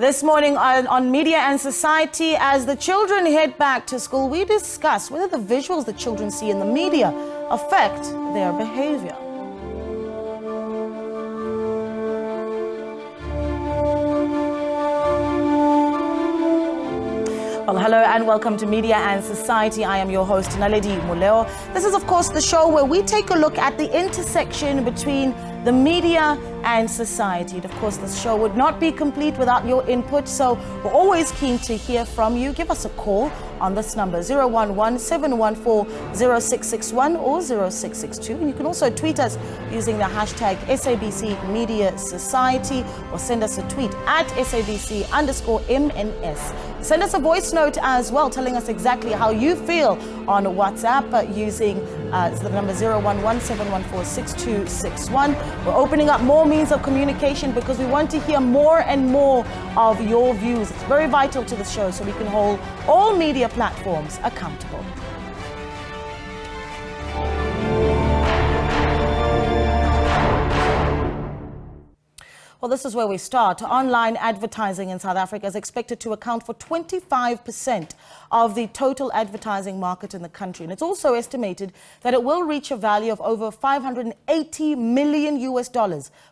This morning on Media and Society, as the children head back to school, we discuss whether the visuals the children see in the media affect their behavior. Well, hello and welcome to Media and Society. I am your host, Naledi Muleo. This is, of course, the show where we take a look at the intersection between the media and society. And of course, this show would not be complete without your input, so we're always keen to hear from you. Give us a call on this number, 011-714-0661 or 0662. And you can also tweet us using the hashtag SABC Media Society or send us a tweet at SABC_MNS. Send us a voice note as well, telling us exactly how you feel on WhatsApp using the number 011-714-6261. We're opening up more means of communication because we want to hear more and more of your views. It's very vital to the show so we can hold all media platforms accountable. Well, this is where we start. Online advertising in South Africa is expected to account for 25% of the total advertising market in the country. And it's also estimated that it will reach a value of over $580 million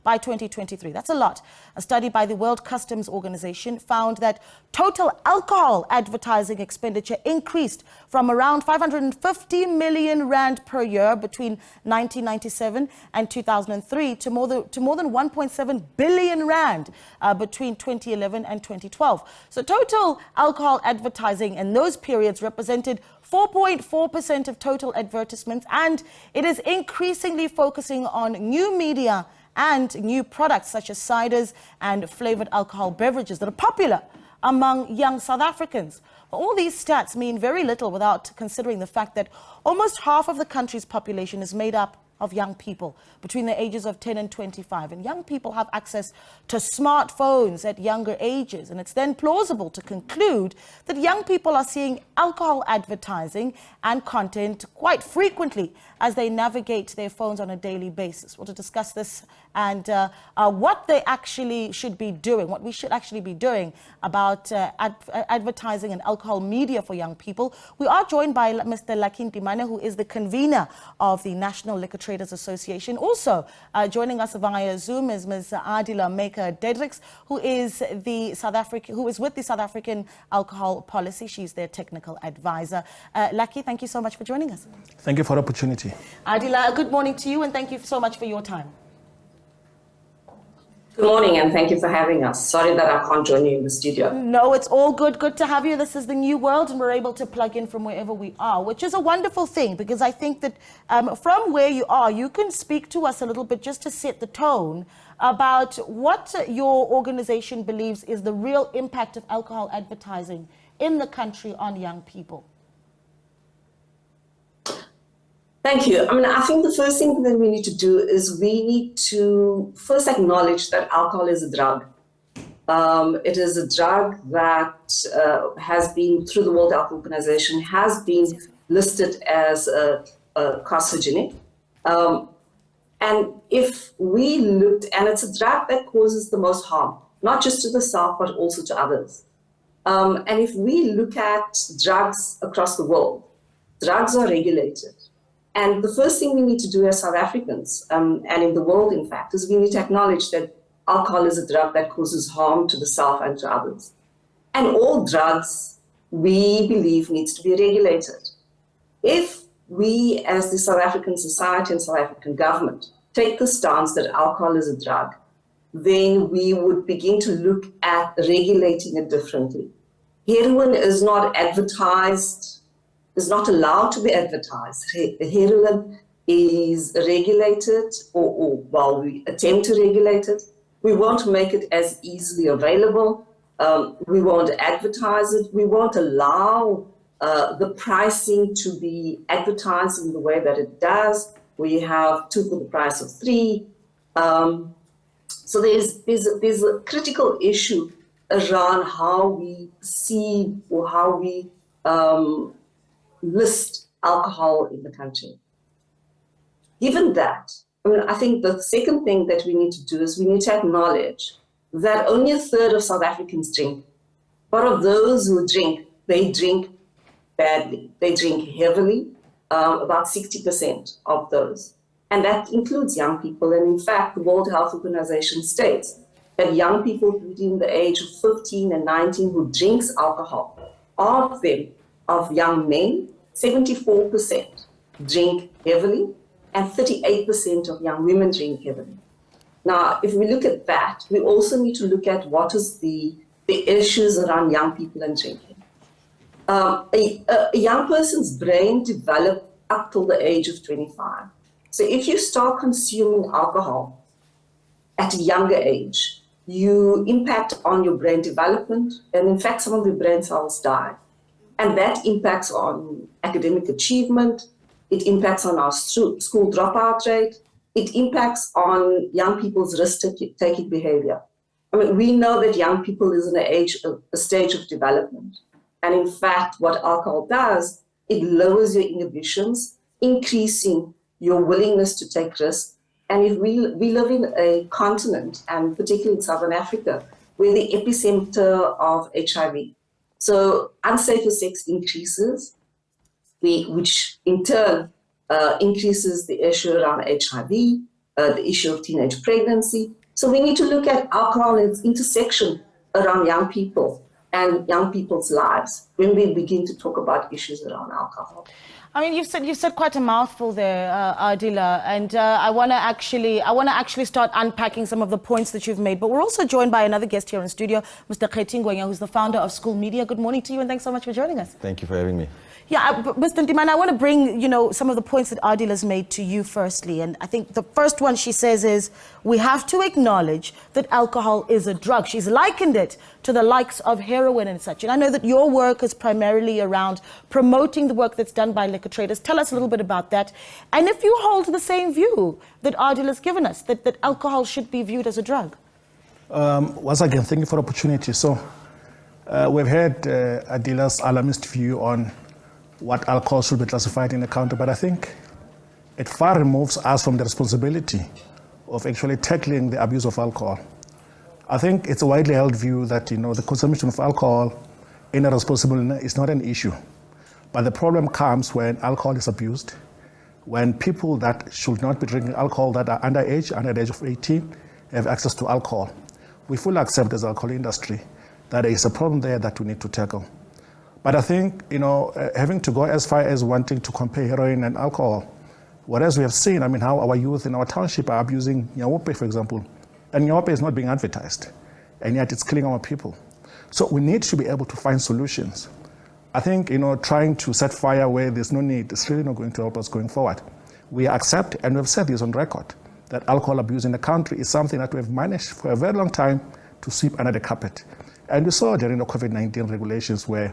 by 2023. That's a lot. A study by the World Customs Organization found that total alcohol advertising expenditure increased from around 550 million rand per year between 1997 and 2003 to more than 1.7 billion rand between 2011 and 2012. So total alcohol advertising in those periods represented 4.4% of total advertisements, and it is increasingly focusing on new media and new products such as ciders and flavored alcohol beverages that are popular among young South Africans. All these stats mean very little without considering the fact that almost half of the country's population is made up of young people between the ages of 10 and 25. And young people have access to smartphones at younger ages. And it's then plausible to conclude that young people are seeing alcohol advertising and content quite frequently as they navigate their phones on a daily basis. Well, to discuss this and what they actually should be doing, what we should actually be doing about advertising and alcohol media for young people, we are joined by Mr. Lucky Ntimane, who is the convener of the National Liquor Traders Association. Also joining us via Zoom is Ms. Adila Maker-Dedricks, who is with the South African Alcohol Policy. She's their technical advisor. Lucky, thank you so much for joining us. Thank you for the opportunity. Adila, good morning to you and thank you so much for your time. Good morning and thank you for having us. Sorry that I can't join you in the studio. No, it's all good. Good to have you. This is the new world and we're able to plug in from wherever we are, which is a wonderful thing because I think that from where you are, you can speak to us a little bit just to set the tone about what your organization believes is the real impact of alcohol advertising in the country on young people. Thank you. I think the first thing that we need to do is we need to first acknowledge that alcohol is a drug. It is a drug that has been, through the World Health Organization, has been listed as a carcinogenic. And if we looked, and it's a drug that causes the most harm, not just to the self, but also to others. And if we look at drugs across the world, drugs are regulated. And the first thing we need to do as South Africans, and in the world, in fact, is we need to acknowledge that alcohol is a drug that causes harm to the self and to others. And all drugs, we believe, needs to be regulated. If we, as the South African society and South African government, take the stance that alcohol is a drug, then we would begin to look at regulating it differently. Heroin is not advertised, is not allowed to be advertised. Heroin is regulated, or while we attempt to regulate it, we won't make it as easily available. We won't advertise it. We won't allow the pricing to be advertised in the way that it does. We have 2 for the price of 3. So there's a critical issue around how we see or how we list alcohol in the country. Given that, I think the second thing that we need to do is we need to acknowledge that only a third of South Africans drink. But of those who drink, they drink badly. They drink heavily, about 60% of those. And that includes young people. And in fact, the World Health Organization states that young people between the age of 15 and 19 who drinks alcohol, of them, of young men, 74% drink heavily, and 38% of young women drink heavily. Now, if we look at that, we also need to look at what is the issues around young people and drinking. A young person's brain develops up till the age of 25. So if you start consuming alcohol at a younger age, you impact on your brain development, and in fact, some of your brain cells die. And that impacts on academic achievement, it impacts on our school dropout rate, it impacts on young people's risk-taking behavior. I mean, we know that young people is in a stage of development. And in fact, what alcohol does, it lowers your inhibitions, increasing your willingness to take risks. And if we live in a continent, and particularly in Southern Africa, we're the epicenter of HIV. So unsafe sex increases, which in turn increases the issue around HIV, the issue of teenage pregnancy. So we need to look at alcohol and its intersection around young people and young people's lives when we begin to talk about issues around alcohol. I mean, you've said quite a mouthful there, Adila, and I want to actually start unpacking some of the points that you've made. But we're also joined by another guest here in studio, Mr. Khethi Ngwenya, who's the founder of School Media. Good morning to you, and thanks so much for joining us. Thank you for having me. Yeah, Mr. Ndimana, I want to bring, some of the points that Adila's made to you firstly. And I think the first one she says is, we have to acknowledge that alcohol is a drug. She's likened it to the likes of heroin and such. And I know that your work is primarily around promoting the work that's done by liquor traders. Tell us a little bit about that. And if you hold the same view that Adila's given us, that alcohol should be viewed as a drug. Once again, thank you for the opportunity. So we've heard Adila's alarmist view on what alcohol should be classified in the country, but I think it far removes us from the responsibility of actually tackling the abuse of alcohol. I think it's a widely held view that the consumption of alcohol in a responsible manner is not an issue. But the problem comes when alcohol is abused, when people that should not be drinking alcohol that are under the age of 18, have access to alcohol. We fully accept as an alcohol industry that there is a problem there that we need to tackle. But I think, having to go as far as wanting to compare heroin and alcohol, whereas we have seen, how our youth in our township are abusing nyawope, for example, and nyawope is not being advertised, and yet it's killing our people. So we need to be able to find solutions. I think, trying to set fire where there's no need is really not going to help us going forward. We accept, and we've said this on record, that alcohol abuse in the country is something that we've managed for a very long time to sweep under the carpet. And we saw during the COVID-19 regulations where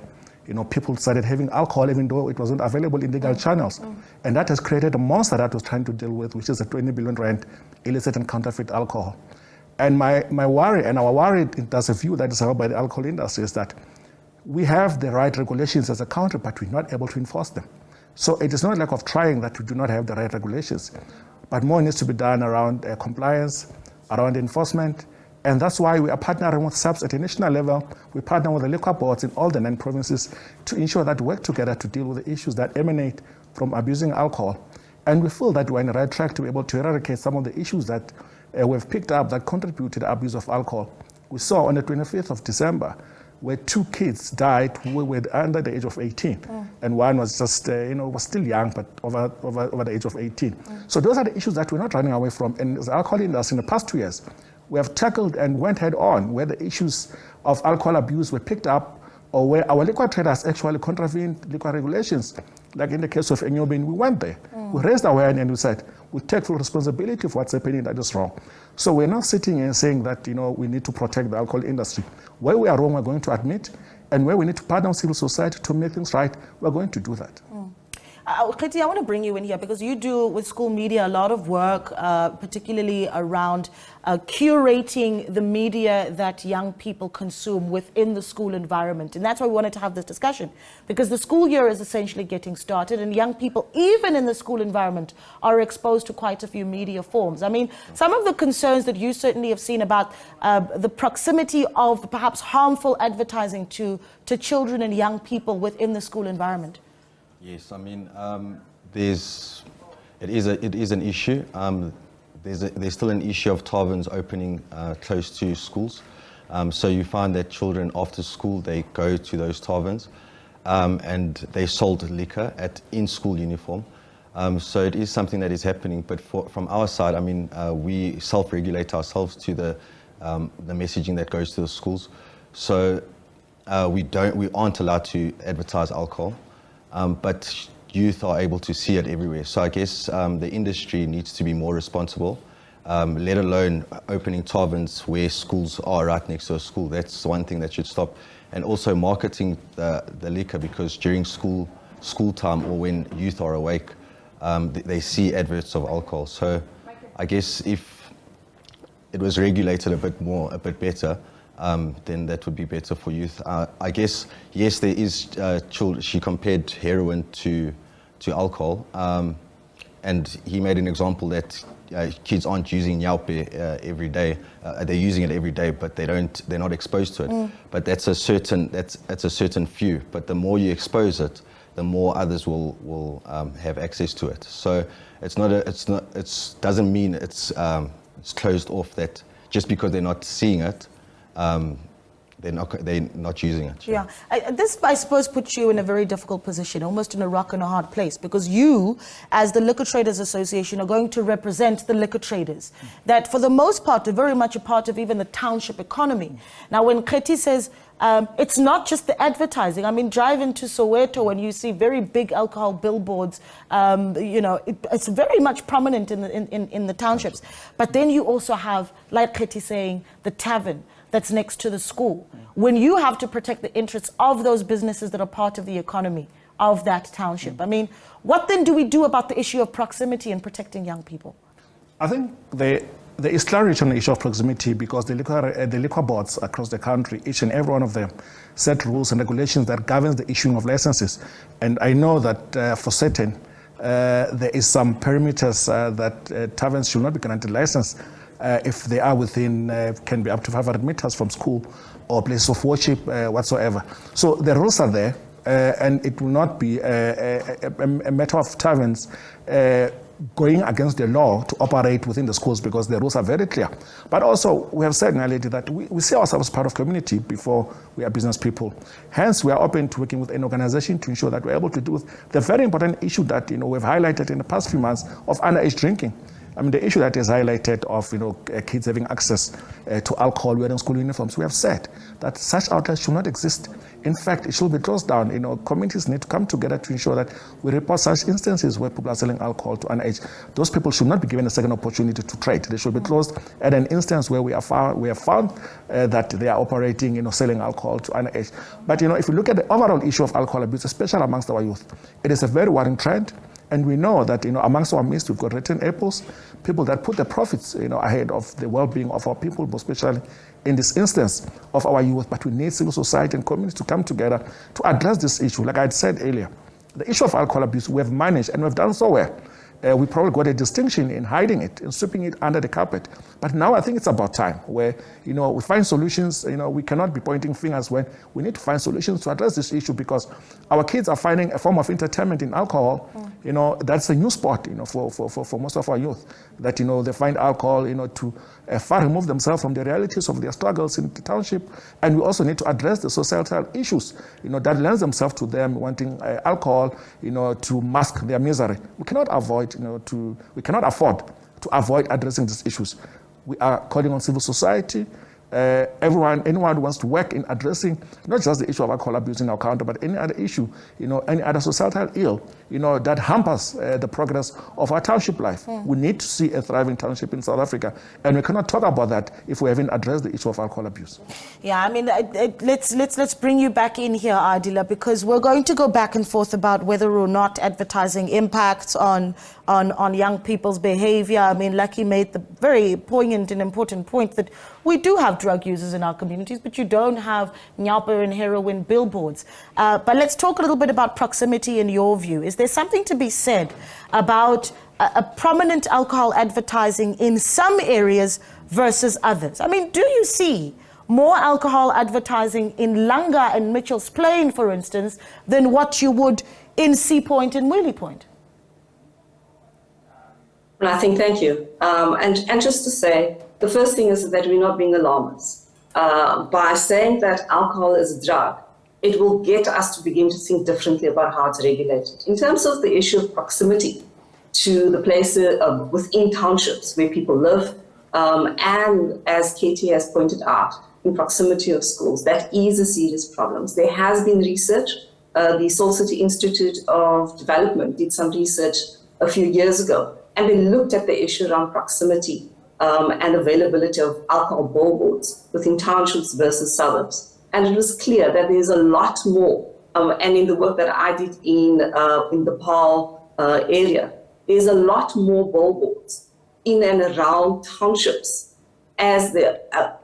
people started having alcohol even though it wasn't available in legal channels. And that has created a monster that was trying to deal with, which is a 20 billion rand illicit and counterfeit alcohol. And my worry, and our worry, that's a view that is held by the alcohol industry, is that we have the right regulations as a country, but we're not able to enforce them. So it is not a lack of trying that we do not have the right regulations, but more needs to be done around compliance, around enforcement. And that's why we are partnering with SABC at a national level. We partner with the liquor boards in all the 9 provinces to ensure that we work together to deal with the issues that emanate from abusing alcohol. And we feel that we're on the right track to be able to eradicate some of the issues that we've picked up that contribute to the abuse of alcohol. We saw on the 25th of December where 2 kids died who were under the age of 18. And one was just, was still young, but over the age of 18. So those are the issues that we're not running away from. And as the alcohol industry in the past 2 years, we have tackled and went head on where the issues of alcohol abuse were picked up, or where our liquor traders actually contravened liquor regulations. Like in the case of Enyobeni, we went there. We raised awareness and we said, we take full responsibility for what's happening that is wrong. So we're not sitting and saying that we need to protect the alcohol industry. Where we are wrong, we're going to admit, and where we need to partner with civil society to make things right, we're going to do that. Kheti, I want to bring you in here because you do with school media a lot of work, particularly around curating the media that young people consume within the school environment. And that's why we wanted to have this discussion, because the school year is essentially getting started and young people, even in the school environment, are exposed to quite a few media forms. I mean, some of the concerns that you certainly have seen about the proximity of perhaps harmful advertising to children and young people within the school environment. Yes, I mean, it is an issue. There's still an issue of taverns opening close to schools. So you find that children after school, they go to those taverns and they sold liquor in school uniform. So it is something that is happening. But from our side, I mean, we self-regulate ourselves to the messaging that goes to the schools. So we aren't allowed to advertise alcohol. But youth are able to see it everywhere. So I guess the industry needs to be more responsible, let alone opening taverns where schools are right next to a school. That's one thing that should stop. And also marketing the liquor, because during school time or when youth are awake, they see adverts of alcohol. So I guess if it was regulated a bit better, then that would be better for youth. I guess, yes, there is children. She compared heroin to alcohol, and he made an example that kids aren't using nyaupe every day. They're using it every day, but they're not exposed to it. But that's a certain few. But the more you expose it, the more others will have access to it. So it doesn't mean it's closed off. That just because they're not seeing it, they're not using it. Yeah, this I suppose puts you in a very difficult position, almost in a rock and a hard place, because you, as the Liquor Traders Association, are going to represent the liquor traders that, for the most part, are very much a part of even the township economy. Now, when Kheti says it's not just the advertising. I mean, drive into Soweto and you see very big alcohol billboards. It's very much prominent in the townships. But then you also have, like Kheti saying, the tavern that's next to the school. When you have to protect the interests of those businesses that are part of the economy of that township. I mean, what then do we do about the issue of proximity and protecting young people? I think there is clarity on the issue of proximity, because the liquor boards across the country, each and every one of them, set rules and regulations that governs the issuing of licenses. And I know that for certain, there is some perimeters that taverns should not be granted license if they are within, can be up to 500 meters from school or place of worship whatsoever. So the rules are there, and it will not be a matter of taverns going against the law to operate within the schools, because the rules are very clear. But also, we have said, Naledi, that we see ourselves as part of community before we are business people. Hence, we are open to working with an organization to ensure that we're able to deal with the very important issue that we've highlighted in the past few months of underage drinking. I mean, the issue that is highlighted of kids having access to alcohol wearing school uniforms, we have said that such outlets should not exist. In fact, it should be closed down. Communities need to come together to ensure that we report such instances where people are selling alcohol to underage. Those people should not be given a second opportunity to trade. They should be closed at an instance where we have found that they are operating, selling alcohol to underage. But if you look at the overall issue of alcohol abuse, especially amongst our youth, it is a very worrying trend. And we know that, amongst our midst, we've got return apples, people that put the profits, ahead of the well-being of our people, especially in this instance of our youth. But we need civil society and communities to come together to address this issue. Like I had said earlier, the issue of alcohol abuse, we have managed, and we've done so well. We probably got a distinction in hiding it, in sweeping it under the carpet. But now I think it's about time where, we find solutions. We cannot be pointing fingers when we need to find solutions to address this issue, because our kids are finding a form of entertainment in alcohol. That's a new spot, for most of our youth, that, they find alcohol, to far remove themselves from the realities of their struggles in the township. And we also need to address the societal issues, that lends themselves to them wanting alcohol, to mask their misery. We cannot afford to avoid addressing these issues. We are calling on civil society anyone who wants to work in addressing not just the issue of alcohol abuse in our country, but any other issue, any other societal ill, that hampers the progress of our township life. We need to see a thriving township in South Africa, and we cannot talk about that if we haven't addressed the issue of alcohol abuse. Yeah, I mean, let's bring you back in here, Adila, because we're going to go back and forth about whether or not advertising impacts on young people's behavior. I mean, Lucky made the very poignant and important point that we do have drug users in our communities, but you don't have nyapa and heroin billboards. But let's talk a little bit about proximity in your view. Is there something to be said about a prominent alcohol advertising in some areas versus others? I mean, do you see more alcohol advertising in Langa and Mitchell's Plain, for instance, than what you would in Sea Point and Wheelie Point? I think, thank you. And just to say, the first thing is that we're not being alarmists. By saying that alcohol is a drug, it will get us to begin to think differently about how it's regulated. In terms of the issue of proximity to the places within townships where people live, and as Katie has pointed out, in proximity of schools, that is a serious problem. There has been research. The Seoul City Institute of Development did some research a few years ago, and they looked at the issue around proximity and availability of alcohol billboards within townships versus suburbs. And it was clear that there's a lot more, and in the work that I did in the Paarl area, there's a lot more billboards in and around townships as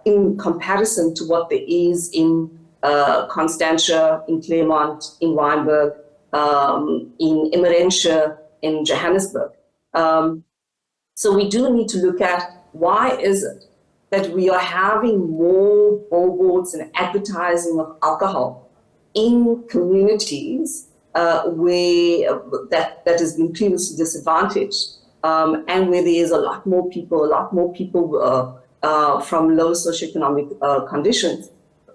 in comparison to what there is in Constantia, in Claremont, in Wynberg, in Emmerentia, in Johannesburg. So we do need to look at why is it that we are having more billboards and advertising of alcohol in communities where that has been previously disadvantaged, and where there is a lot more people from low socioeconomic conditions,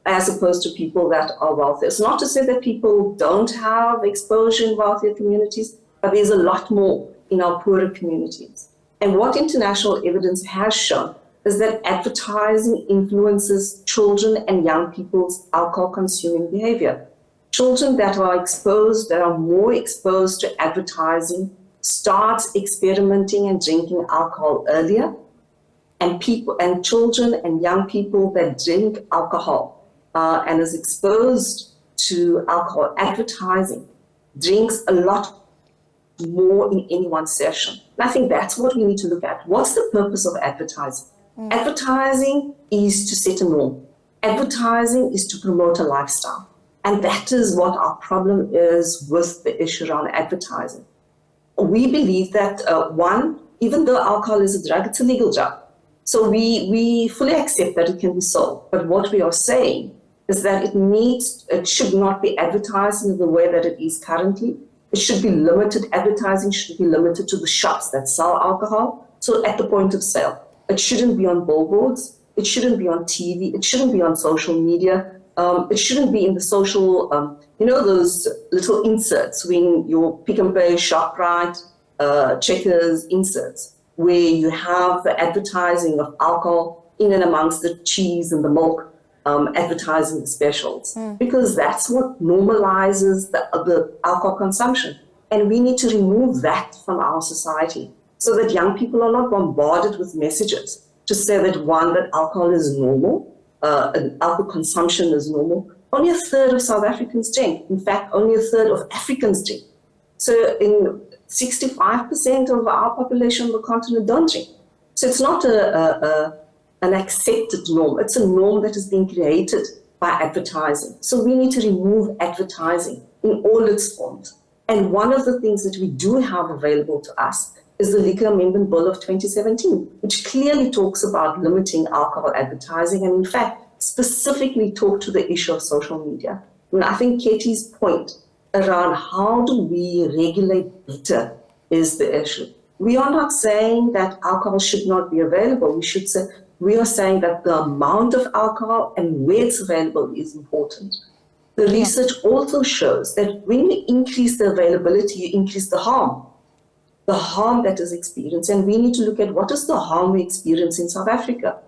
as opposed to people that are wealthier. It's not to say that people don't have exposure in wealthier communities, but there's a lot more in our poorer communities. And what international evidence has shown is that advertising influences children and young people's alcohol consuming behavior. Children that are more exposed to advertising start experimenting and drinking alcohol earlier, and children and young people that drink alcohol and is exposed to alcohol advertising drinks a lot more in any one session. And I think that's what we need to look at. What's the purpose of advertising? Advertising is to set a norm. Advertising is to promote a lifestyle. And that is what our problem is with the issue around advertising. We believe that, one, even though alcohol is a drug, it's a legal drug. So we fully accept that it can be sold. But what we are saying is that it should not be advertised in the way that it is currently. It should be limited. Advertising should be limited to the shops that sell alcohol. So at the point of sale, it shouldn't be on billboards. It shouldn't be on TV. It shouldn't be on social media. It shouldn't be in the social, those little inserts when your Pick and Pay, ShopRite, Checkers inserts, where you have the advertising of alcohol in and amongst the cheese and the milk, advertising the specials, because that's what normalizes the alcohol consumption. And we need to remove that from our society so that young people are not bombarded with messages to say that, one, that alcohol is normal, and alcohol consumption is normal. Only a third of South Africans drink. In fact, only a third of Africans drink. So in 65% of our population on the continent don't drink. So it's not an accepted norm. It's a norm that is being created by advertising. So we need to remove advertising in all its forms. And one of the things that we do have available to us is the Liquor Amendment Bill of 2017, which clearly talks about limiting alcohol advertising and, in fact, specifically talk to the issue of social media. And I think Katie's point around how do we regulate better is the issue. We are not saying that alcohol should not be available. We are saying that the amount of alcohol and where it's available is important. The research also shows that when you increase the availability, you increase the harm that is experienced. And we need to look at what is the harm we experience in South Africa.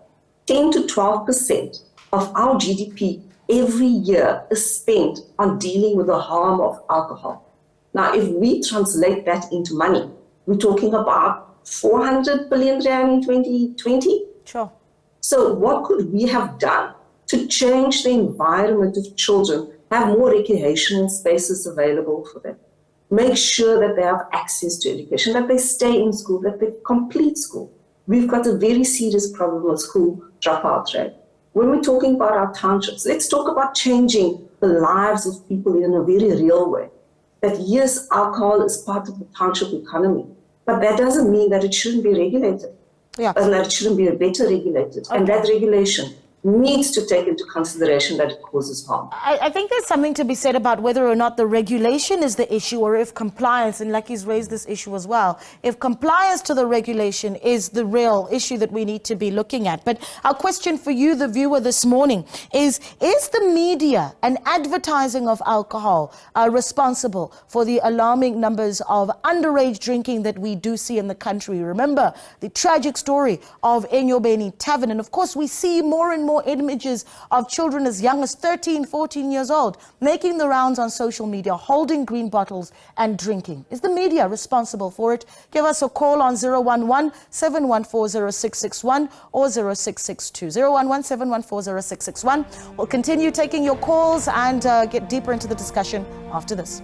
10 to 12% of our GDP every year is spent on dealing with the harm of alcohol. Now, if we translate that into money, we're talking about 400 billion rand in 2020. Sure. So what could we have done to change the environment of children, have more recreational spaces available for them, make sure that they have access to education, that they stay in school, that they complete school? We've got a very serious problem with school dropout rate. When we're talking about our townships, let's talk about changing the lives of people in a very real way. That yes, alcohol is part of the township economy, but that doesn't mean that it shouldn't be regulated. Yeah. And that it shouldn't be better regulated. Okay. And that regulation needs to take into consideration that it causes harm. I think there's something to be said about whether or not the regulation is the issue or if compliance, and Lucky's raised this issue as well, if compliance to the regulation is the real issue that we need to be looking at. But our question for you, the viewer, this morning is the media and advertising of alcohol responsible for the alarming numbers of underage drinking that we do see in the country? Remember the tragic story of Enyobeni Tavern, and of course we see more and more images of children as young as 13, 14 years old making the rounds on social media, holding green bottles and drinking. Is the media responsible for it? Give us a call on 011-714-0661 or 0662. 011-714-0661. We'll continue taking your calls and get deeper into the discussion after this.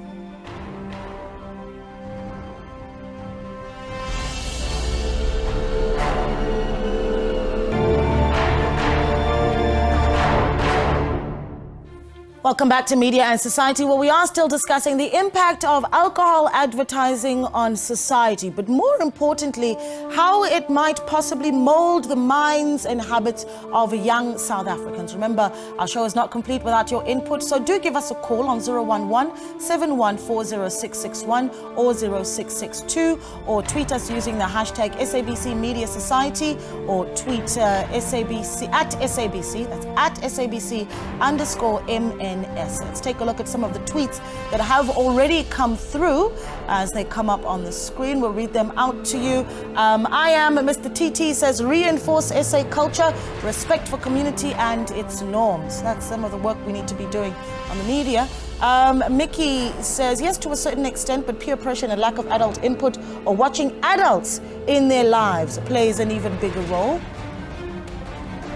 Welcome back to Media and Society, where we are still discussing the impact of alcohol advertising on society, but more importantly, how it might possibly mold the minds and habits of young South Africans. Remember, our show is not complete without your input, so do give us a call on 011-714-0661 or 0662, or tweet us using the hashtag SABC Media Society, or tweet SABC at SABC, that's at SABC_MN. Let's take a look at some of the tweets that have already come through as they come up on the screen. We'll read them out to you. I am Mr. TT says, reinforce SA culture, respect for community and its norms. That's some of the work we need to be doing on the media. Mickey says, yes, to a certain extent, but peer pressure and a lack of adult input or watching adults in their lives plays an even bigger role.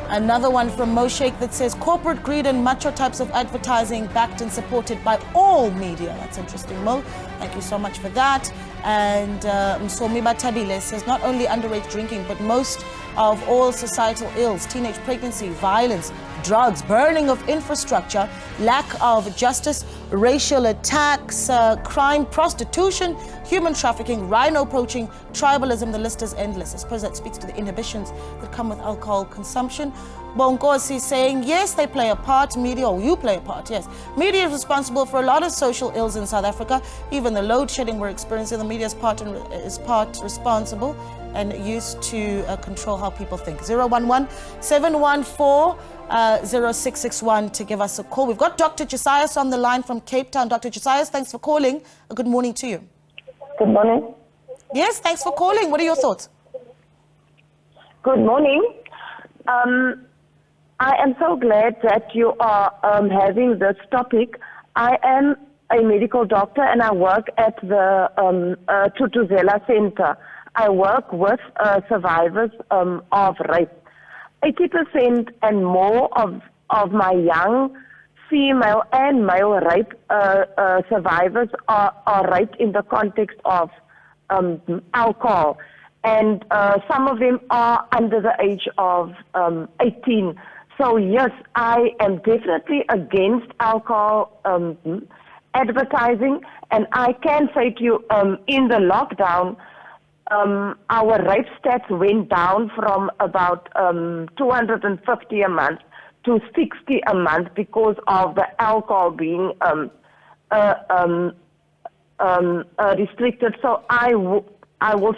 Another one from Moshek that says, corporate greed and macho types of advertising backed and supported by all media. That's interesting, Mo. Thank you so much for that. And Msomiba Tabile says, not only underage drinking, but most of all societal ills, teenage pregnancy, violence, drugs, burning of infrastructure, lack of justice, racial attacks, crime, prostitution, human trafficking, rhino poaching, tribalism, the list is endless. I suppose that speaks to the inhibitions that come with alcohol consumption. Bongosi saying, yes, they play a part, media, or you play a part, yes. Media is responsible for a lot of social ills in South Africa. Even the load shedding we're experiencing, the media is part responsible and used to control how people think. 011-714-0661 to give us a call. We've got Dr. Josias on the line from Cape Town. Dr. Josias, thanks for calling. Good morning to you. Good morning. Yes, thanks for calling. What are your thoughts? Good morning. I am so glad that you are having this topic. I am a medical doctor and I work at the Tutuzela Center. I work with survivors of rape. 80% and more of my young female and male rape survivors are raped in the context of alcohol. And some of them are under the age of 18. So yes, I am definitely against alcohol advertising. And I can say to you, in the lockdown, our rape stats went down from about 250 a month to 60 a month because of the alcohol being restricted. So I will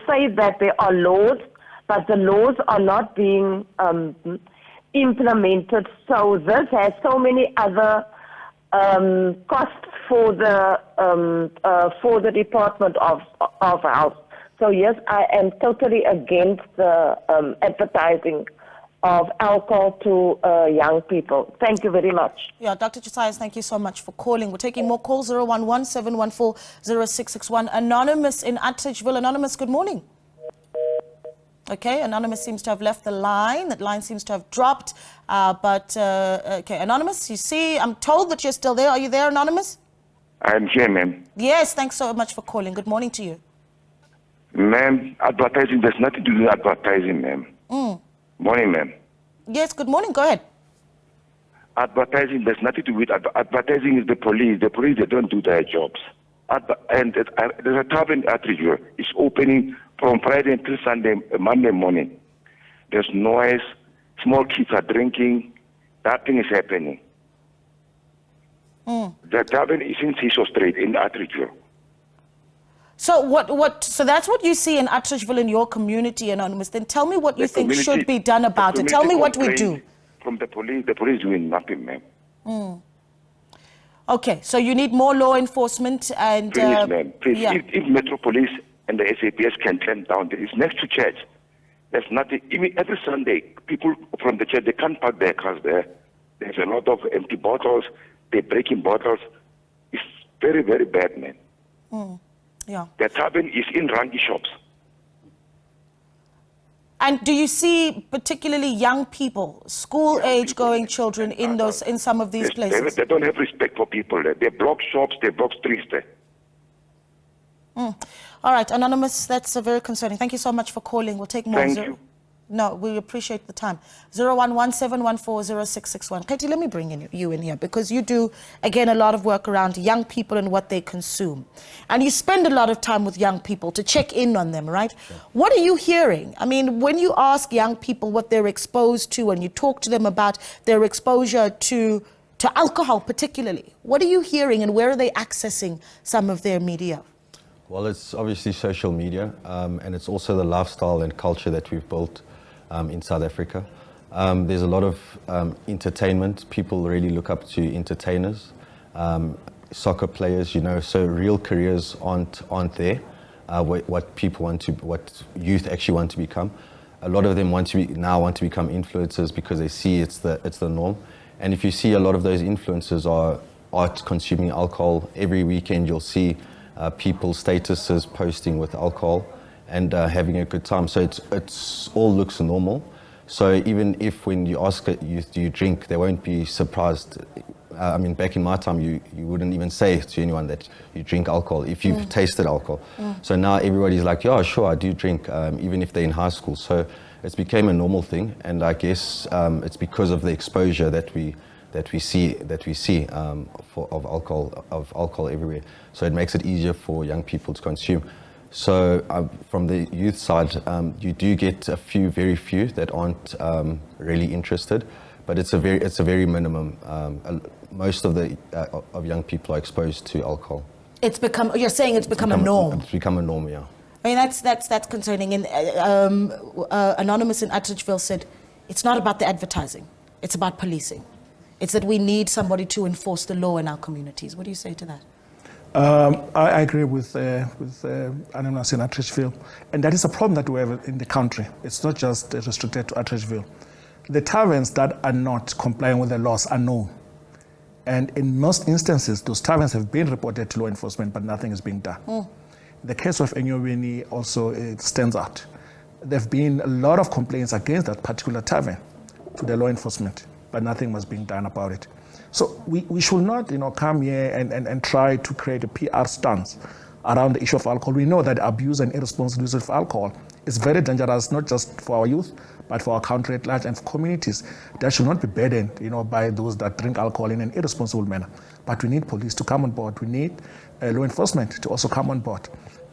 say that there are laws, but the laws are not being implemented. So this has so many other costs for the Department of Health. So yes, I am totally against the advertising of alcohol to young people. Thank you very much. Yeah, Dr. Josias, thank you so much for calling. We're taking more calls, 011-714-0661. Anonymous in Attridgeville. Anonymous, good morning. Okay, Anonymous seems to have left the line. That line seems to have dropped. Okay, Anonymous, you see, I'm told that you're still there. Are you there, Anonymous? I'm here, ma'am. Yes, thanks so much for calling. Good morning to you. Ma'am, advertising, there's nothing to do with advertising, ma'am. Morning, ma'am. Yes, good morning. Go ahead. Advertising, there's nothing to do with advertising is the police. The police, they don't do their jobs. There's a tavern at Attridgeville. It's opening from Friday until Sunday, Monday morning. There's noise. Small kids are drinking. That thing is happening. The tavern is in Cecil Street in Attridgeville. So so that's what you see in Attridgeville in your community, Anonymous. Then tell me what you think should be done about it. Tell me what we do. From the police doing nothing, ma'am. Okay, so you need more law enforcement and... Please, ma'am, please. Yeah. If Metro Police and the SABC can clamp down, it's next to church. There's nothing. Even every Sunday, people from the church, they can't park their cars there. There's a lot of empty bottles. They're breaking bottles. It's very, very bad, man. Yeah. The tavern is in Rangi shops. And do you see particularly young people, school-age going children in some of these places? They don't have respect for people there. They block shops, they block streets there. All right, Anonymous, that's very concerning. Thank you so much for calling. We'll take more. Thank you. No, we appreciate the time. 011-714-0661. Katie, let me bring you in here because you do, again, a lot of work around young people and what they consume. And you spend a lot of time with young people to check in on them, right? Sure. What are you hearing? I mean, when you ask young people what they're exposed to and you talk to them about their exposure to alcohol particularly, what are you hearing and where are they accessing some of their media? Well, it's obviously social media, and it's also the lifestyle and culture that we've built in South Africa. There's a lot of entertainment. People really look up to entertainers, soccer players, you know, so real careers aren't there. What youth actually want to become. A lot of them want to become influencers because they see it's the norm. And if you see a lot of those influencers are consuming alcohol, every weekend you'll see people's statuses posting with alcohol and having a good time. So it's all looks normal. So even if when you ask a youth, do you drink, they won't be surprised. I mean, back in my time, you wouldn't even say to anyone that you drink alcohol if you've tasted alcohol. So now everybody's like, yeah, sure, I do drink, even if they're in high school. So it's became a normal thing, and I guess it's because of the exposure that we see of alcohol everywhere. So it makes it easier for young people to consume. So from the youth side, you do get very few that aren't really interested, but it's a very minimum. Most of young people are exposed to alcohol. You're saying it's become a norm. It's become a norm, yeah. I mean, that's concerning. And Anonymous in Attridgeville said, it's not about the advertising, it's about policing. It's that we need somebody to enforce the law in our communities. What do you say to that? I agree with Anonymous in Attridgeville. And that is a problem that we have in the country. It's not just restricted to Attridgeville. The taverns that are not complying with the laws are known. And in most instances, those taverns have been reported to law enforcement, but nothing is being done. The case of Enyobeni also stands out. There have been a lot of complaints against that particular tavern to the law enforcement, but nothing was being done about it. So we should not, come here and try to create a PR stance around the issue of alcohol. We know that abuse and irresponsible use of alcohol is very dangerous, not just for our youth, but for our country at large and for communities that should not be burdened, by those that drink alcohol in an irresponsible manner. But we need police to come on board. We need law enforcement to also come on board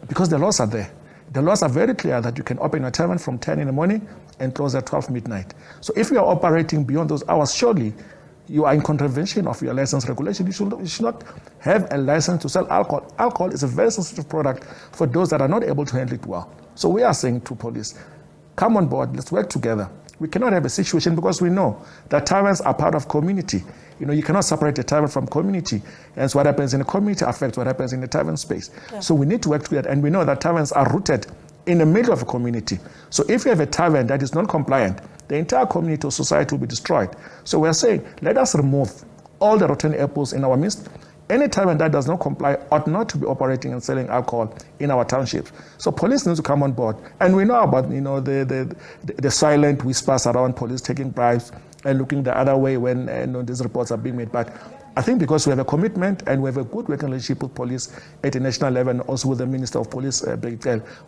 because the laws are there. The laws are very clear that you can open your tavern from 10 in the morning and close at 12 midnight. So if you are operating beyond those hours, surely you are in contravention of your license regulation. You should not have a license to sell alcohol. Alcohol is a very sensitive product for those that are not able to handle it well. So we are saying to police, come on board, let's work together. We cannot have a situation because we know that taverns are part of community. You cannot separate a tavern from community. And so what happens in the community affects what happens in the tavern space. Yeah. So we need to work together. And we know that taverns are rooted in the middle of a community. So if you have a tavern that is non-compliant, the entire community or society will be destroyed. So we're saying, let us remove all the rotten apples in our midst. Any tavern that does not comply ought not to be operating and selling alcohol in our townships. So police need to come on board. And we know about the silent whispers around police taking bribes and looking the other way when these reports are being made. But I think because we have a commitment and we have a good working relationship with police at the national level and also with the Minister of Police,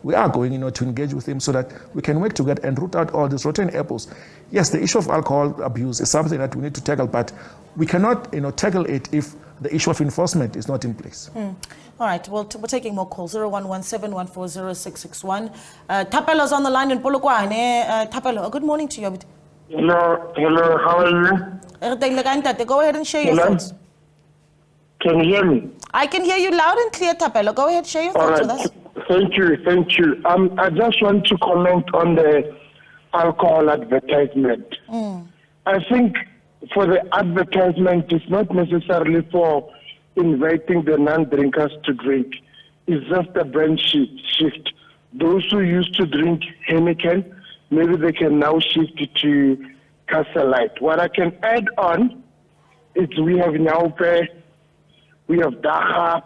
we are going to engage with him so that we can work together and root out all these rotten apples. Yes, the issue of alcohol abuse is something that we need to tackle, but we cannot tackle it if the issue of enforcement is not in place. All right, well, we're taking more calls. 0117140661. Tapelo's on the line in Polokwane. Tapelo, good morning to you. Hello, how are you? Go ahead and share your thoughts. Can you hear me? I can hear you loud and clear, Tapelo. Go ahead, share your thoughts with us. Thank you. I just want to comment on the alcohol advertisement. I think for the advertisement, it's not necessarily for inviting the non-drinkers to drink. It's just a brand shift. Those who used to drink Heineken, maybe they can now shift to Castle Light. What I can add on is we have Nyaupe, we have Daha.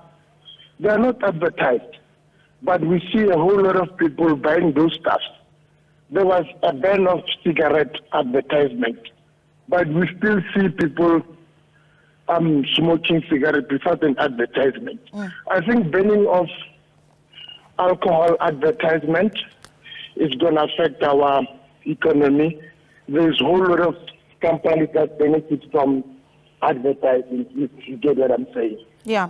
They are not advertised, but we see a whole lot of people buying those stuff. There was a ban of cigarette advertisement, but we still see people smoking cigarettes without an advertisement. I think banning of alcohol advertisement is going to affect our economy. There's a whole lot of companies that benefit from advertising, if you get what I'm saying. Yeah.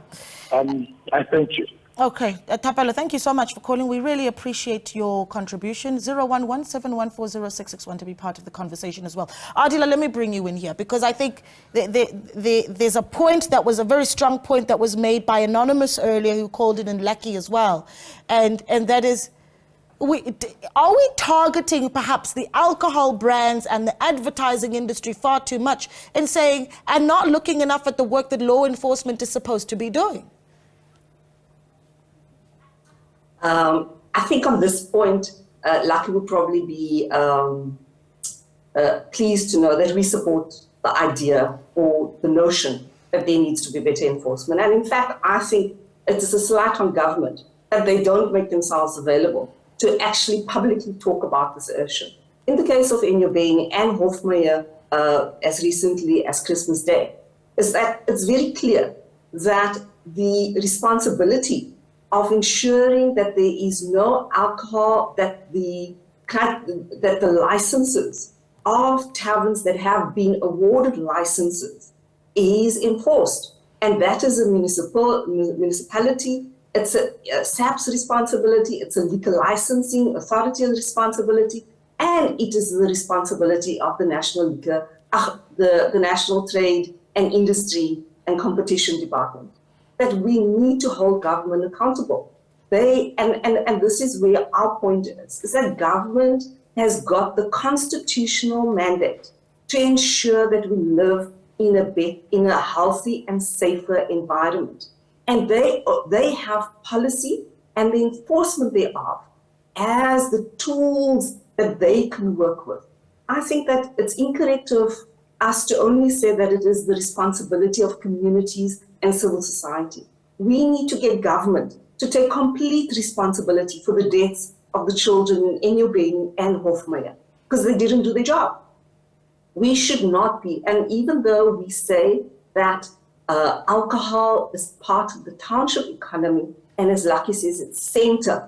I thank you. Okay, Tapelo, thank you so much for calling. We really appreciate your contribution. 011-714-0661 to be part of the conversation as well. Adila, let me bring you in here because I think there's a point that was a very strong point that was made by Anonymous earlier who called it in Lucky as well. And that is, are we targeting perhaps the alcohol brands and the advertising industry far too much and saying, and not looking enough at the work that law enforcement is supposed to be doing? I think on this point, Lucky would probably be pleased to know that we support the idea or the notion that there needs to be better enforcement. And in fact, I think it is a slight on government that they don't make themselves available to actually publicly talk about this issue. In the case of Enyobeni and Hofmeyer, as recently as Christmas Day, is that it's very clear that the responsibility of ensuring that there is no alcohol, that the licenses of taverns that have been awarded licenses is enforced. And that is a municipality, it's a SABC responsibility, it's a liquor licensing authority responsibility, and it is the responsibility of the National the National Trade and Industry and Competition Department. That we need to hold government accountable. And this is where our point is that government has got the constitutional mandate to ensure that we live in a healthy and safer environment. And they have policy and the enforcement thereof as the tools that they can work with. I think that it's incorrect of us to only say that it is the responsibility of communities and civil society. We need to get government to take complete responsibility for the deaths of the children in Enyobeni and Hofmeyer, because they didn't do their job. We should not be, and even though we say that alcohol is part of the township economy, and as Lucky says, it's center,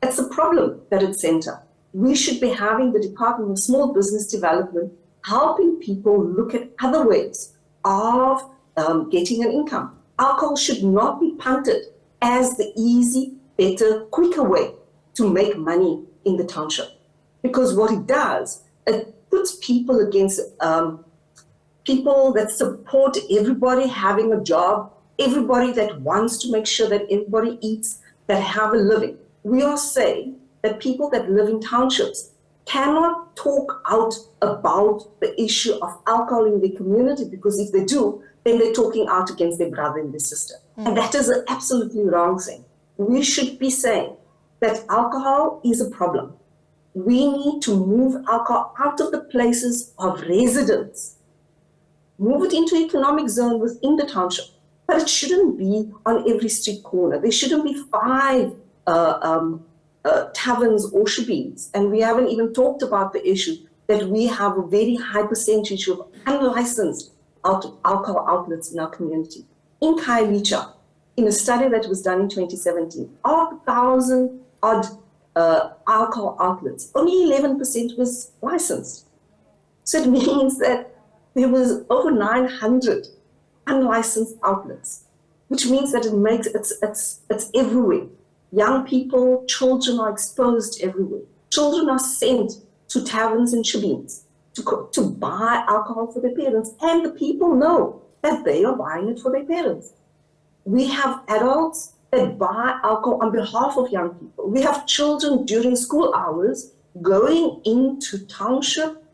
it's a problem that it's center. We should be having the Department of Small Business Development helping people look at other ways of getting an income. Alcohol should not be punted as the easy, better, quicker way to make money in the township. Because what it does, it puts people against people that support everybody having a job, everybody that wants to make sure that everybody eats, that have a living. We are saying that people that live in townships cannot talk out about the issue of alcohol in the community, because if they do, then they're talking out against their brother and their sister. And that is an absolutely wrong thing. We should be saying that alcohol is a problem. We need to move alcohol out of the places of residence, move it into economic zone within the township, but it shouldn't be on every street corner. There shouldn't be 5 taverns or shebeens. And we haven't even talked about the issue that we have a very high percentage of unlicensed alcohol outlets in our community. In Khayelitsha, in a study that was done in 2017, of 1,000 odd alcohol outlets, only 11% was licensed. So it means that there was over 900 unlicensed outlets, which means that it's everywhere. Young people, children are exposed everywhere. Children are sent to taverns and shebeens to buy alcohol for their parents, and the people know that they are buying it for their parents. We have adults that buy alcohol on behalf of young people. We have children during school hours going into township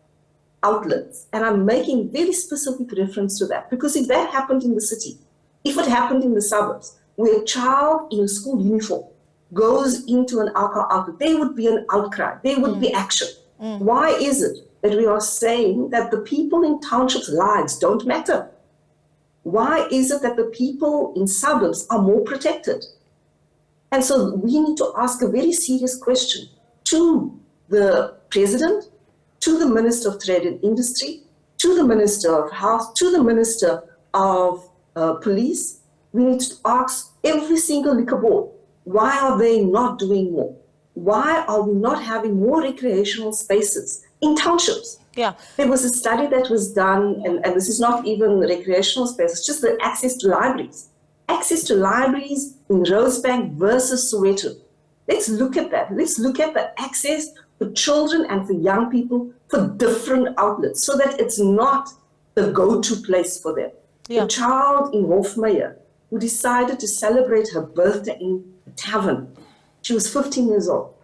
outlets, and I'm making very specific reference to that, because if that happened in the city, if it happened in the suburbs, where a child in a school uniform goes into an alcohol outlet, there would be an outcry, there would be action. Why is it that we are saying that the people in townships' lives don't matter? Why is it that the people in suburbs are more protected? And so we need to ask a very serious question to the president, to the Minister of Trade and Industry, to the Minister of Health, to the Minister of Police. We need to ask every single liquor board, why are they not doing more? Why are we not having more recreational spaces in townships? Yeah. There was a study that was done, and this is not even recreational spaces, just the access to libraries. Access to libraries in Rosebank versus Soweto. Let's look at that. Let's look at the access for children and for young people for different outlets, so that it's not the go-to place for them. Yeah. A child in Hofmeyer who decided to celebrate her birthday in a tavern. She was 15 years old.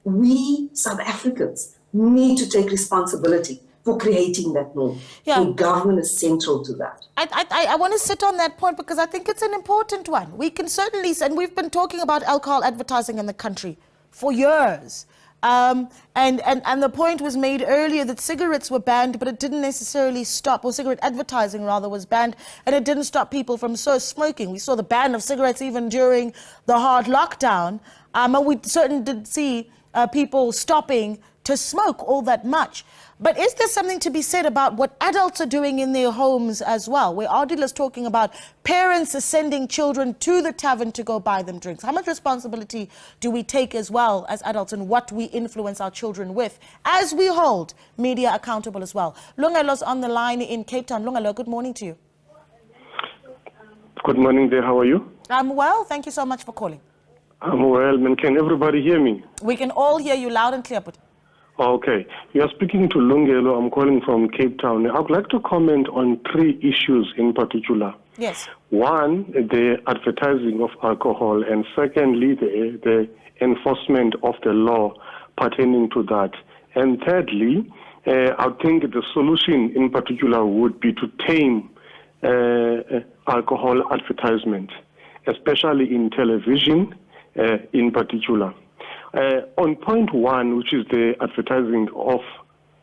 We South Africans need to take responsibility for creating that norm. Yeah. The government is central to that. I want to sit on that point, because I think it's an important one. We can certainly, and we've been talking about alcohol advertising in the country for years. And the point was made earlier that cigarettes were banned, but it didn't necessarily stop, or cigarette advertising rather was banned, and it didn't stop people from smoking. We saw the ban of cigarettes even during the hard lockdown, and we certainly didn't see people stopping to smoke all that much. But is there something to be said about what adults are doing in their homes as well? Where Adila's talking about parents are sending children to the tavern to go buy them drinks. How much responsibility do we take as well as adults in what we influence our children with, as we hold media accountable as well? Lungelo's on the line in Cape Town. Lungelo, good morning to you. Good morning there, how are you? I'm well, thank you so much for calling. I'm well, man. Can everybody hear me? We can all hear you loud and clear, but Okay. You are speaking to Lungelo. I'm calling from Cape Town. I would like to comment on 3 issues in particular. yes. One, the advertising of alcohol, and secondly, the enforcement of the law pertaining to that. And thirdly, I think the solution in particular would be to tame alcohol advertisement, especially in television in particular. On point 1, which is the advertising of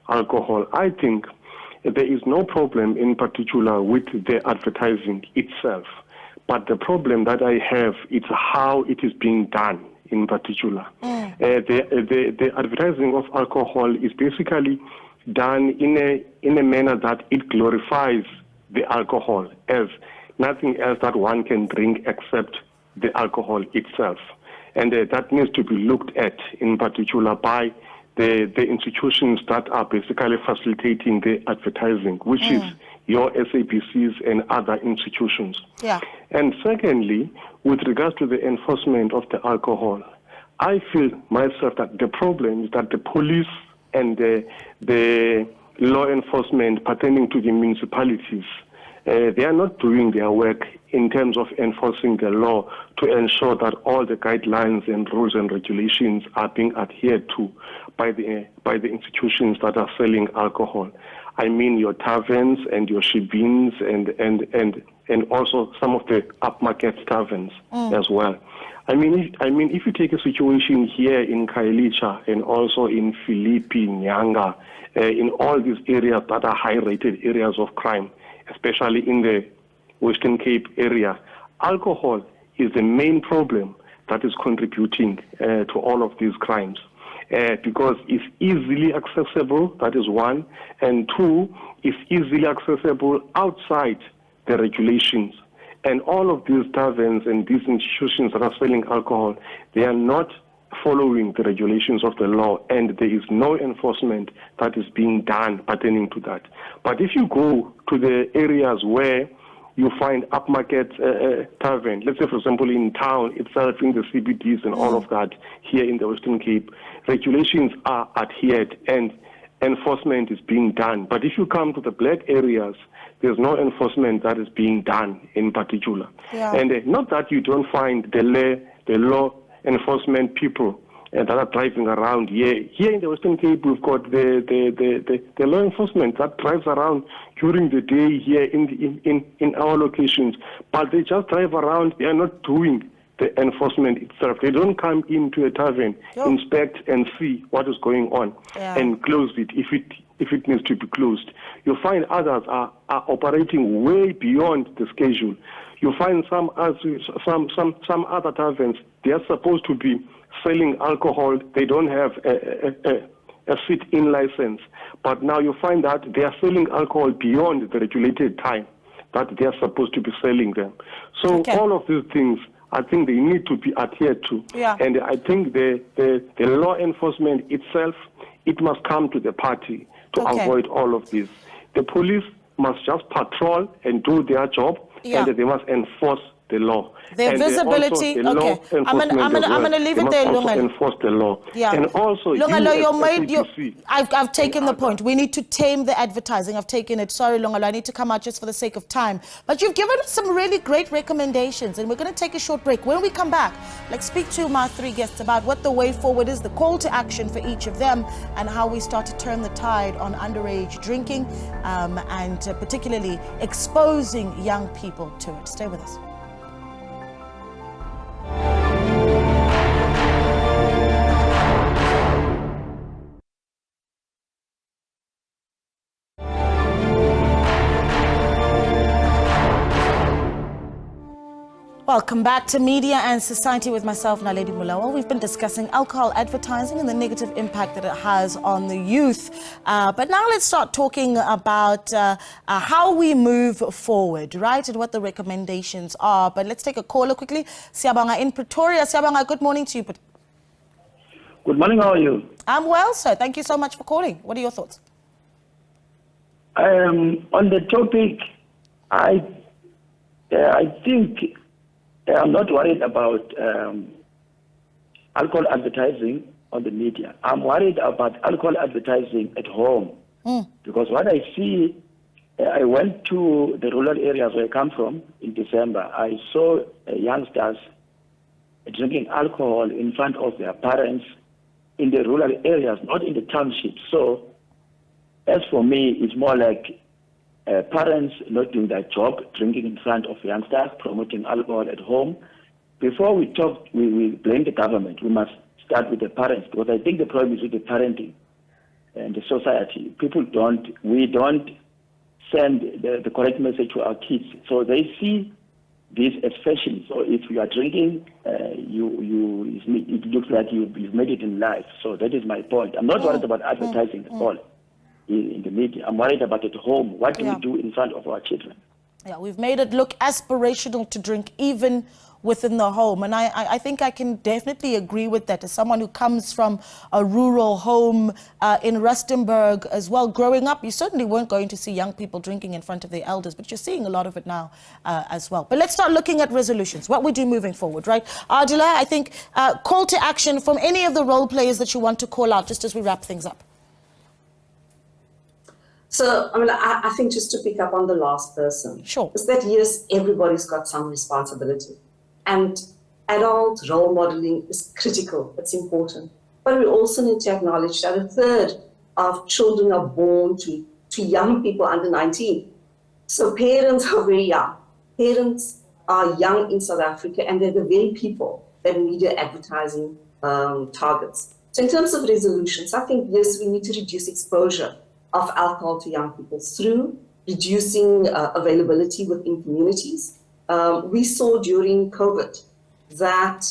alcohol, I think there is no problem in particular with the advertising itself. But the problem that I have is how it is being done in particular. The advertising of alcohol is basically done in a manner that it glorifies the alcohol as nothing else that one can drink except the alcohol itself. And that needs to be looked at in particular by the institutions that are basically facilitating the advertising, which is your SABCs and other institutions. Yeah. And secondly, with regards to the enforcement of the alcohol, I feel myself that the problem is that the police and the law enforcement pertaining to the municipalities they are not doing their work in terms of enforcing the law to ensure that all the guidelines and rules and regulations are being adhered to by the institutions that are selling alcohol. I mean your taverns and your shebeens and also some of the upmarket taverns as well. I mean, if you take a situation here in Khayelitsha and also in Philippi, Nyanga, in all these areas that are high-rated areas of crime, especially in the Western Cape area, alcohol is the main problem that is contributing to all of these crimes. Because it's easily accessible, that is one, and two, it's easily accessible outside the regulations. And all of these taverns and these institutions that are selling alcohol, they are not following the regulations of the law, and there is no enforcement that is being done pertaining to that. But if you go to the areas where you find upmarket tavern, let's say, for example, in town itself, in the CBDs and all of that, here in the Western Cape, regulations are adhered and enforcement is being done. But if you come to the black areas, there's no enforcement that is being done in particular. Yeah. And not that you don't find the law enforcement people that are driving around here. Here in the Western Cape, we've got the law enforcement that drives around during the day here in our locations. But they just drive around. They are not doing the enforcement itself. They don't come into a tavern, inspect and see what is going on, and close it if it needs to be closed. You find others are operating way beyond the schedule. You find some other taverns, they are supposed to be selling alcohol. They don't have a sit-in license. But now you find that they are selling alcohol beyond the regulated time that they are supposed to be selling them. So all of these things, I think they need to be adhered to. Yeah. And I think the law enforcement itself, it must come to the party to avoid all of this. The police must just patrol and do their job, and they must enforce the law. Their visibility, I'm going to leave it there, Lungalo. Enforce the law. Yeah. And also, I've taken the point. We need to tame the advertising. I've taken it. Sorry, Lungalo, I need to come out just for the sake of time. But you've given us some really great recommendations, and we're going to take a short break. When we come back, let's speak to my three guests about what the way forward is, the call to action for each of them, and how we start to turn the tide on underage drinking, and particularly exposing young people to it. Stay with us. Welcome back to Media and Society with myself, Naledi Mulawa. We've been discussing alcohol advertising and the negative impact that it has on the youth. But now let's start talking about how we move forward, right? And what the recommendations are. But let's take a caller quickly. Siabanga in Pretoria. Siabanga, good morning to you. Good morning, how are you? I'm well, sir. Thank you so much for calling. What are your thoughts? On the topic, I think I'm not worried about alcohol advertising on the media. I'm worried about alcohol advertising at home. Because what I see, I went to the rural areas where I come from in December. I saw youngsters drinking alcohol in front of their parents in the rural areas, not in the townships. So as for me, it's more like parents not doing their job, drinking in front of youngsters, promoting alcohol at home. Before we talk, we blame the government. We must start with the parents, because I think the problem is with the parenting and the society. We don't send the correct message to our kids. So they see this as fashion. So if you are drinking, it looks like you've made it in life. So that is my point. I'm not worried about advertising at all in the media. I'm worried about at home. What do we do in front of our children? Yeah, we've made it look aspirational to drink even within the home. And I think I can definitely agree with that. As someone who comes from a rural home in Rustenburg as well, growing up, you certainly weren't going to see young people drinking in front of their elders, but you're seeing a lot of it now as well. But let's start looking at resolutions, what we do moving forward, right? Adila, I think call to action from any of the role players that you want to call out just as we wrap things up. So, I mean, I think just to pick up on the last person, Sure. is that yes, everybody's got some responsibility. And adult role modeling is critical, it's important. But we also need to acknowledge that a third of children are born to young people under 19. So parents are very young. Parents are young in South Africa, and they're the very people that media advertising targets. So in terms of resolutions, I think, yes, we need to reduce exposure of alcohol to young people through reducing availability within communities. We saw during COVID that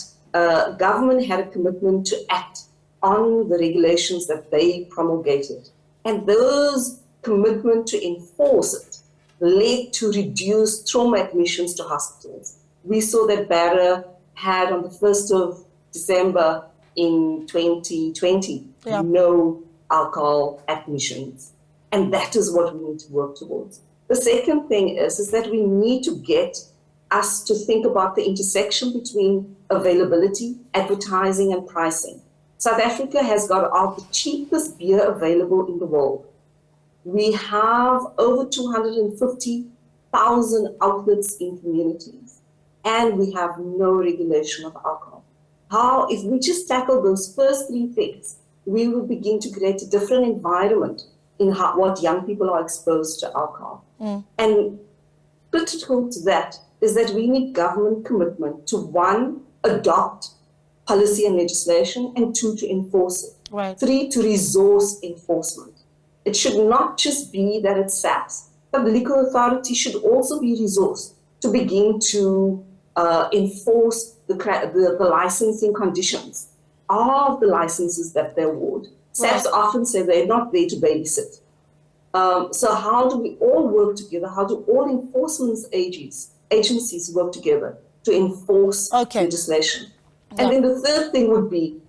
government had a commitment to act on the regulations that they promulgated. And those commitment to enforce it led to reduced trauma admissions to hospitals. We saw that Barra had on the 1st of December in 2020, no alcohol admissions. And that is what we need to work towards. The second thing is that we need to get us to think about the intersection between availability, advertising, and pricing. South Africa has got the cheapest beer available in the world. We have over 250,000 outlets in communities, and we have no regulation of alcohol. If we just tackle those first three things, we will begin to create a different environment in what young people are exposed to alcohol. And critical to that is that we need government commitment to, one, adopt policy and legislation, and two, to enforce it. Right. Three, to resource enforcement. It should not just be that it's SABC, but the legal authority should also be resourced to begin to enforce the licensing conditions of the licenses that they award. SABC often say they're not there to babysit. So how do we all work together? How do all enforcement agencies work together to enforce legislation? And then the third thing would be,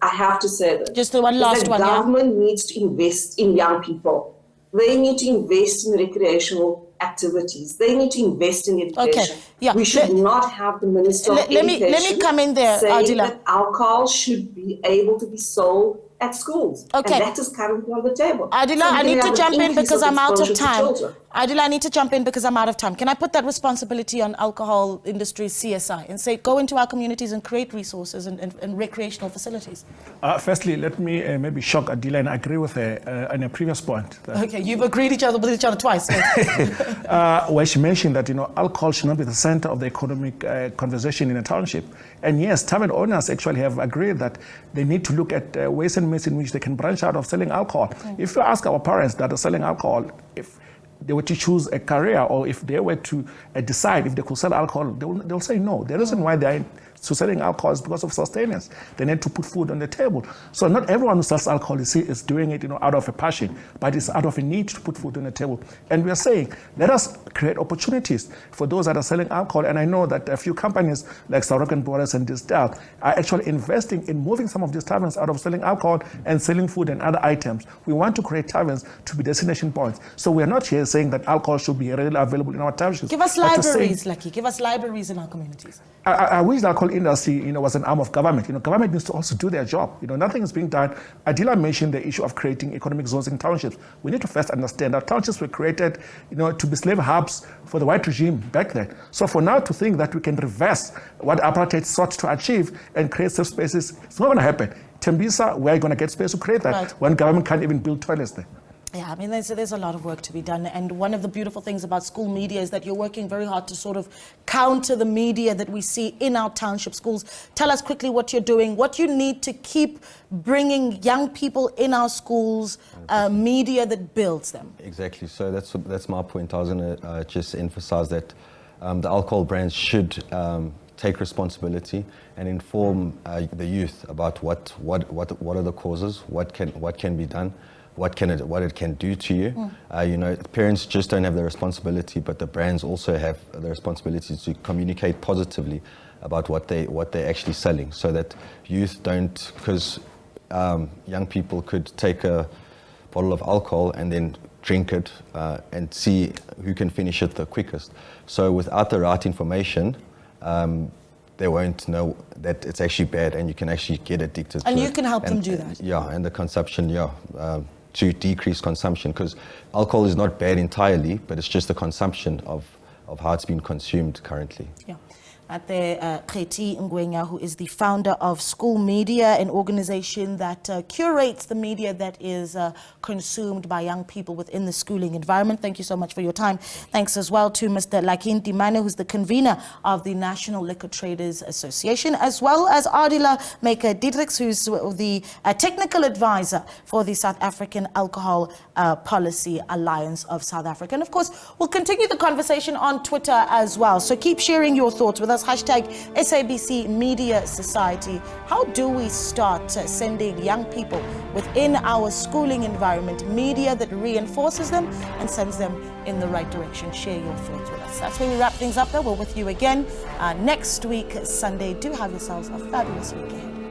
I have to say that. Just the one last one, government needs to invest in young people. They need to invest in recreational activities. They need to invest in education. We should not have the Minister of Education let me come in there, saying Adila. that alcohol should be able to be sold at schools. And that is currently on the table. Adila, I need to jump in because I'm out of time. Adila, I need to jump in because I'm out of time. Can I put that responsibility on alcohol industry CSI and say, go into our communities and create resources and recreational facilities? Firstly, let me maybe shock Adila and agree with her on a previous point. Okay, you've agreed with each other twice. Where she mentioned that, alcohol should not be the center of the economic conversation in a township. And yes, tavern owners actually have agreed that they need to look at ways and means in which they can branch out of selling alcohol. If you ask our parents that are selling alcohol, if they were to choose a career or if they were to decide if they could sell alcohol, they'll say no. The reason why they are selling alcohol is because of sustenance. They need to put food on the table. So not everyone who sells alcohol is doing it out of a passion, but it's out of a need to put food on the table. And we are saying, let us create opportunities for those that are selling alcohol. And I know that a few companies like Sarokan Borders and Distal are actually investing in moving some of these taverns out of selling alcohol and selling food and other items. We want to create taverns to be destination points. So we are not here saying that alcohol should be readily available in our townships. Give us libraries, Lucky. Give us libraries in our communities. I wish the alcohol industry, was an arm of government. Government needs to also do their job. Nothing is being done. Adila mentioned the issue of creating economic zones in townships. We need to first understand that townships were created, to be slave hubs for the white regime back then. So for now to think that we can reverse what apartheid sought to achieve and create safe spaces, it's not going to happen. Tembisa, we're going to get space to create that when government can't even build toilets there. Yeah, I mean, there's a lot of work to be done. And one of the beautiful things about school media is that you're working very hard to sort of counter the media that we see in our township schools. Tell us quickly what you're doing, what you need to keep bringing young people in our schools, media that builds them. Exactly. So that's my point. I was going to just emphasize that the alcohol brands should take responsibility and inform the youth about what are the causes, what can be done, what it can do to you. Parents just don't have the responsibility, but the brands also have the responsibility to communicate positively about what they're actually selling, so that youth don't, because young people could take a bottle of alcohol and then drink it and see who can finish it the quickest. So without the right information, they won't know that it's actually bad and you can actually get addicted to it. And you can help them do that. Yeah, and the consumption, to decrease consumption, because alcohol is not bad entirely, but it's just the consumption of how it's been consumed currently. Yeah. At the Kheti Ngwenya, who is the founder of School Media, an organization that curates the media that is consumed by young people within the schooling environment. Thank you so much for your time. Thanks as well to Mr. Lakin Timane, who's the convener of the National Liquor Traders Association, as well as Adila Maker Dietrichs, who's the technical advisor for the South African Alcohol Policy Alliance of South Africa. And of course, we'll continue the conversation on Twitter as well. So keep sharing your thoughts with us. Hashtag SABC Media Society. How do we start sending young people within our schooling environment media that reinforces them and sends them in the right direction? Share your thoughts with us. That's where we wrap things up, though. We're with you again next week, Sunday. Do have yourselves a fabulous week ahead.